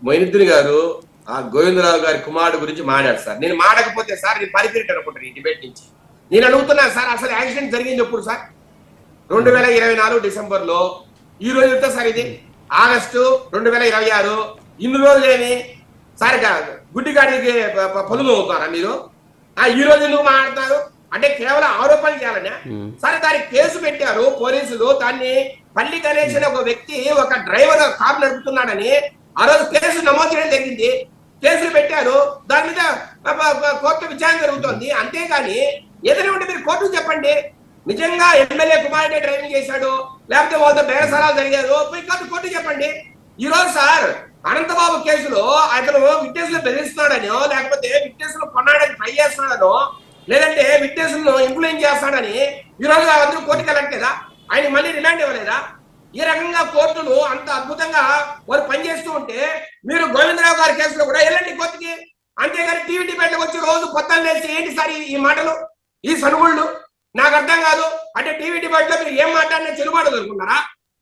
మొయినుద్దీన్ గారు ఆ గోవిందరావు గారి కుమారుడు గురించి మాట్లాడు సార్. నేను మాడకపోతే సార్ నేను పరిస్థితి అనుకుంటాను ఈ డిబేట్ నుంచి. నేను అడుగుతున్నాను సార్, అసలు యాక్సిడెంట్ జరిగింది ఎప్పుడు సార్? 2024 డిసెంబర్లో. ఈ రోజు ఎంత సార్? ఇది ఆగస్టు 2026. ఇన్ని రోజులేమి సార్? గుడ్డిగాడికి పనులు అవుతారా మీరు? ఈ రోజు ఎందుకు మాట్లాడతారు అంటే కేవలం ఆరోపణలు చేయాలనే? సరే, దానికి కేసు పెట్టారు పోలీసులు. దాన్ని పల్లి గణేష్ అనే ఒక వ్యక్తి ఒక డ్రైవర్ కారు నడుపుతున్నాడని ఆ రోజు కేసు నమోదు చేయడం జరిగింది. కేసులు పెట్టారు, దాని మీద కోర్టు విచారణ జరుగుతోంది. అంతేగాని ఏదైనా ఉంటే మీరు కోర్టుకు చెప్పండి. నిజంగా ఎమ్మెల్యే కుమారుడే డ్రైవింగ్ చేశాడు, లేకపోతే వాళ్ళతో బేరసారాలు జరిగారు, కోర్టు చెప్పండి. ఈ రోజు సార్ అనంతబాబు కేసులో అతను విట్నెస్లు బెదిరిస్తున్నాడనో, లేకపోతే విట్నెస్లు కొనడానికి ట్రై చేస్తున్నాడనో, లేదంటే విట్నెస్లను ఇన్ఫ్లుయెన్స్ చేస్తాడని ఈ రోజు అందరూ కోర్టుకు వెళ్ళట్లేదా? ఆయన మళ్ళీ రిమాండ్ ఇవ్వలేదా? ఈ రకంగా కోర్టులు అంత అద్భుతంగా వారు పనిచేస్తూ ఉంటే మీరు గోవిందరావు గారి కేసులో కూడా వెళ్ళండి కోర్టుకి. అంతేగాని టీవీ డిబేట్లకు వచ్చి రోజు కొత్తలు వేసి ఏంటి సార్ ఈ మాటలు, ఈ సనుగుళ్ళు? నాకు అర్థం కాదు. అంటే టీవీ డిబేట్ లో మీరు ఏం మాట్లాడినా చెల్లుబాటు అనుకున్నారా?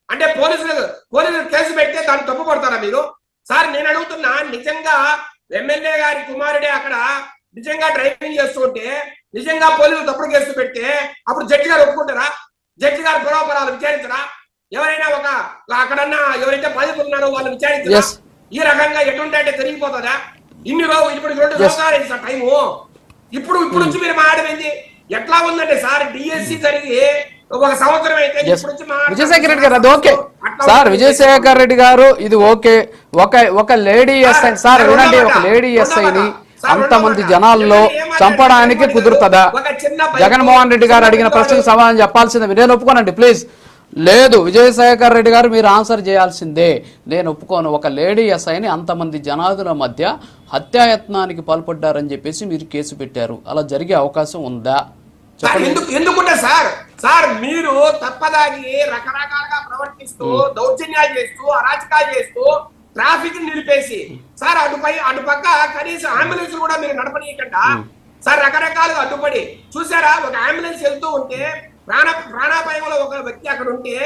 అంటే పోలీసులు కేసు పెడితే దాన్ని తప్పు పడతారా మీరు? సార్ నేను అడుగుతున్నా, నిజంగా ఎమ్మెల్యే గారి కుమారుడే అక్కడ నిజంగా డ్రైవింగ్ చేస్తూ ఉంటే, నిజంగా పోలీసులు తప్పుడు కేసు పెడితే అప్పుడు జడ్జి గారు ఒప్పుకుంటారా? జడ్జి గారు పూర్వపరాలు విచారించరా? ఎవరైనా అక్కడన్నా ఎవరైతే బాధితులు ఉన్నారో వాళ్ళు విచారించరా? ఈ రకంగా ఎటువంటి అంటే జరిగిపోతుందా? ఇన్ని రోజు ఇప్పుడు 2 సంవత్సరాలు సార్ టైము. ఇప్పుడు నుంచి మీరు మాట్లాడేది ఎట్లా ఉందంటే సార్, డిఎస్సి జరిగి 1 సంవత్సరం అయితే విజయశేఖర్ రెడ్డి గారు అది ఓకే సార్. విజయశేఖర్ రెడ్డి గారు ఇది ఓకే. ఒక లేడీ ఎస్ఐ సార్ వినండి, ఒక లేడీ ఎస్ఐని అంతమంది జనాల్లో చంపడానికి కుదురుతుందా? జగన్మోహన్ రెడ్డి గారు అడిగిన ప్రశ్నకు సమాధానం చెప్పాల్సిందే. నేను ఒప్పుకోనండి ప్లీజ్. లేదు, విజయశేఖర్ రెడ్డి గారు మీరు ఆన్సర్ చేయాల్సిందే. నేను ఒప్పుకోను. ఒక లేడీ ఎస్ఐని అంతమంది జనాదుల మధ్య హత్యాయత్నానికి పాల్పడ్డారని చెప్పేసి మీరు కేసు పెట్టారు. అలా జరిగే అవకాశం ఉందా? ఎందుకుంటే సార్ మీరు తప్పదాగి రకరకాలుగా ప్రవర్తిస్తూ దౌర్జన్యాలు చేస్తూ అరాచకాలు చేస్తూ ట్రాఫిక్ నిలిపేసి సార్ అటుపక్క కనీసం అంబులెన్స్ కూడా మీరు నడపనీయకుండా సార్ రకరకాలుగా అడ్డుపడి చూసారా? ఒక అంబులెన్స్ వెళ్తూ ఉంటే ప్రాణాపాయంలో ఒక వ్యక్తి అక్కడ ఉంటే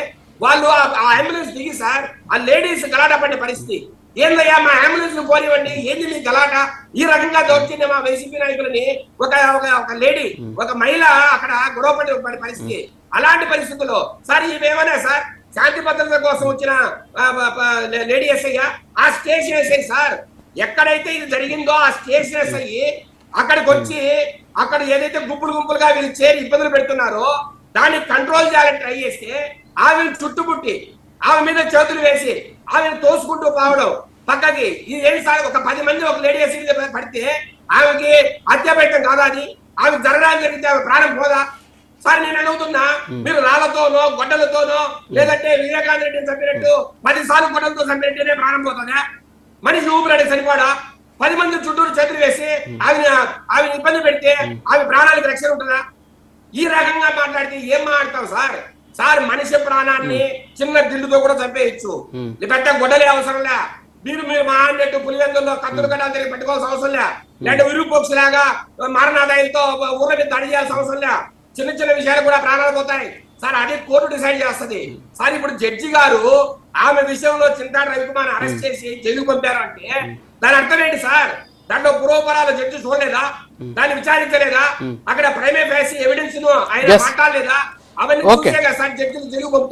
వాళ్ళు ఆ అంబులెన్స్ దిగి సార్ ఆ లేడీస్ గలాట పడే పరిస్థితి. ఏందయ్యా మా అంబులెన్స్ ను పోనివ్వండి, ఏంది మీ గలాట? ఈ రకంగా దొరికింది మా వైసీపీ నాయకులని ఒక లేడీ, ఒక మహిళ అక్కడ గొడవ పడే పరిస్థితి. అలాంటి పరిస్థితుల్లో సార్ ఇవేమన్నా సార్ శాంతి భద్రత కోసం వచ్చిన లేడీ ఎస్ఐ, ఆ స్టేషన్ ఎస్ఐ సార్ ఎక్కడైతే ఇది జరిగిందో ఆ స్టేషన్ ఎస్ఐ అక్కడికి వచ్చి అక్కడ ఏదైతే గుంపులుగా వీళ్ళు చేరి ఇబ్బందులు పెడుతున్నారో దాన్ని కంట్రోల్ చేయాలని ట్రై చేస్తే ఆమెను చుట్టుముట్టి ఆమె మీద చేతులు వేసి ఆమెను తోసుకుంటూ పోవడం పక్కకి. ఇది ఏంటి సార్? ఒక 10 మంది ఒక లేడీ ఎస్ఐ పడితే ఆమెకి హత్య పెట్టడం కాదా? అది ఆమె జరగడానికి జరిగితే ఆమె ప్రాణం పోదా సార్? నేను అడుగుతున్నా, మీరు రాళ్లతోనో గొడ్డలతోనో లేదంటే వివేకానంద రెడ్డిని చంపినట్టు 10 సార్లు గొడ్డలతో చంపినట్టునే ప్రాణం పోతుందా? మనిషి ఊపిరాడే సరిపోడా? 10 మంది చుట్టూరు చేతులు వేసి ఆమె ఇబ్బంది పెడితే ఆమె ప్రాణానికి రక్షణ ఉంటుందా? ఈ రకంగా మాట్లాడితే ఏం మాట్లాడతాం సార్? సార్ మనిషి ప్రాణాన్ని చిన్న దిల్లుతో కూడా చంపేయచ్చు. పెద్ద గొడ్డలే అవసరంలే. మీరు మా అన్నట్టు పులివెందుల్లో కత్తులు కట్టాలి పెట్టుకోవాల్సిన అవసరం లే. లేదా విరూపోక్స్ లాగా మారణాదాయంతో ఊర్ల మీద దాడి చేయాల్సిన అవసరం లే. చిన్న విషయాలు కూడా ప్రాణాలు పోతాయి సార్. అది కోర్టు డిసైడ్ చేస్తుంది సార్. ఇప్పుడు జడ్జి గారు ఆమె విషయంలో చింతాడు రవికుమార్ అరెస్ట్ చేసి జైలుకు పంపారు అంటే దాని అర్థం ఏంటి సార్? దాంట్లో పూర్వపరాలు జడ్జి చూడలేదా? దాన్ని విచారించలేదా? అక్కడ ప్రైమే ఫేసి ఎవిడెన్స్ ఆయన మాట్లాడలేదా? అవన్నీ చూసే కదా సార్ జడ్జిలు జైలుకు పంపుతారు.